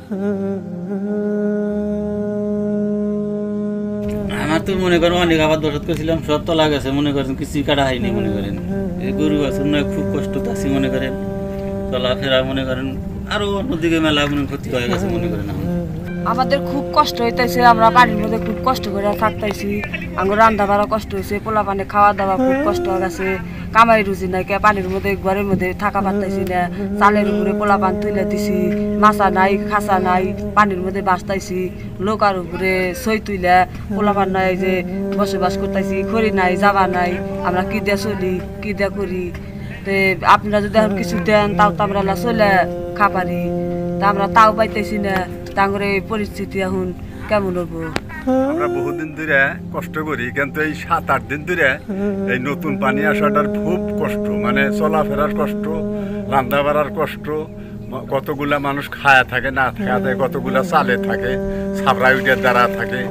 আমার তো মনে করেন অনেক আবার দশত করেছিলাম, সব তলা গেছে, মনে করেন কিছুই কাটা হয়নি। মনে করেন এই গরু আছে খুব কষ্ট আছি, মনে করেন চলাফেরা, মনে করেন আরো অন্যদিকে মেলা মনে ক্ষতি হয়ে গেছে। মনে করেন আমাদের খুব কষ্ট হইতেছে, আমরা বাড়ির মধ্যে খুব কষ্ট করে থাকতেছি। আমার রান্না বাড়া কষ্ট হয়েছে, পোলা পানি খাওয়া দাওয়া খুব কষ্ট হয়ে গেছে। কামাই রুচি নাই, পানির মধ্যে ঘরের মধ্যে থাকা পারতেছি না। চালের উপরে পোলা পান তুলে দিছি, মাছা নাই খাঁচা নাই, পানির মধ্যে বাঁচতেছি। লোকার উপরে সই তুইলে পোলা পান নাই যে বসবাস করতেছি, খড়ি নাই যাবা নাই, আমরা কি দিয়ে চলি কি দিয়ে করি। তো আপনারা যদি এখন কিছু দেন তাও তো আমরা চলে খাবারি, তা আমরা তাও পাইতেছি না। তাঙ্গরে এই পরিস্থিতি এখন কেমন হবো? আমরা বহুদিন ধরে কষ্ট করি, কিন্তু এই 7-8 দিন ধরে এই নতুন পানি আসাটার খুব কষ্ট, মানে চলাফেরার কষ্ট, রান্না বাড়ার কষ্ট। কতগুলা মানুষ খায়া থাকে না খায়া থাকে, কতগুলা চালে থাকে, ছাবড়া উঠে দাঁড়া থাকে,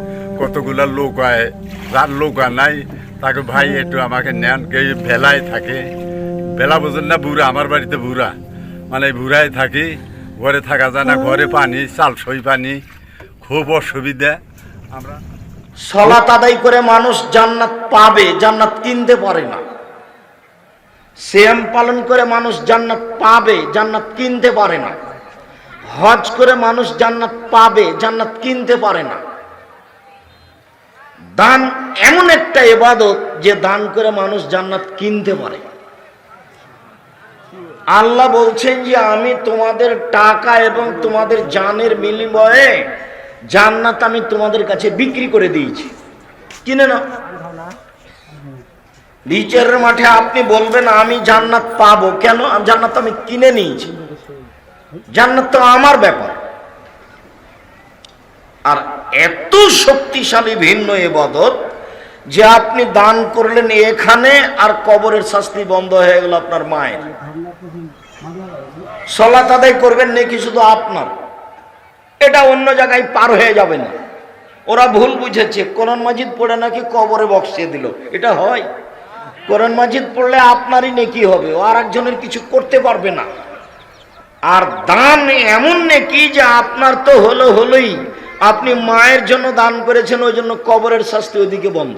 কতগুলা লোক হয়, যার লোক নাই তাকে ভাই একটু আমাকে নেন। এই ভেলায় থাকে, ভেলা বোঝেন না, বুড়া, আমার বাড়িতে বুড়া, মানে বুড়ায় থাকি, ঘরে থাকা যায় না, ঘরে পানি, চাল সই পানি, খুব অসুবিধা। আমরা সালাত আদায় করে মানুষ জান্নাত পাবে, জান্নাত কিনতে পারে না। সিয়াম পালন করে মানুষ জান্নাত পাবে, জান্নাত কিনতে পারে না। হজ করে মানুষ জান্নাত পাবে, জান্নাত কিনতে পারে না। দান এমন একটা ইবাদত যে দান করে মানুষ জান্নাত কিনতে পারে। আল্লাহ বলছেন যে আমি তোমাদের টাকা এবং তোমাদের জানের বিনিময়ে জান্নাত আমি তোমাদের কাছে বিক্রি করে দিয়েছি, কিনে না। বিচারের মাঠে আপনি বলবেন আমি জান্নাত পাবো কেন? জান্নাত আমি কিনে নিয়েছি, জান্নাত তো আমার ব্যাপার। আর এত শক্তিশালী ভিন্ন ইবাদত যে আপনি দান করলেন এখানে, আর কবরের শাস্তি বন্ধ হয়ে গেল আপনার মায়ের। সালাত আদায় করবেন নাকি শুধু আপনার, এটা অন্য জায়গায় পার হয়ে যাবে না। ওরা ভুল বুঝেছে, কোরআন মাজিদ পড়ে নাকি কবরে বক্সিয়ে দিল, এটা হয়? কোরআন মাজিদ পড়লে আপনারই নেকি হবে, ও আর একজনের কিছু করতে পারবে না। আর দান এমন নেকি যে আপনার তো হলোই, আপনি মায়ের জন্য দান করেছেন, ওই জন্য কবরের শাস্তি ওইদিকে বন্ধ।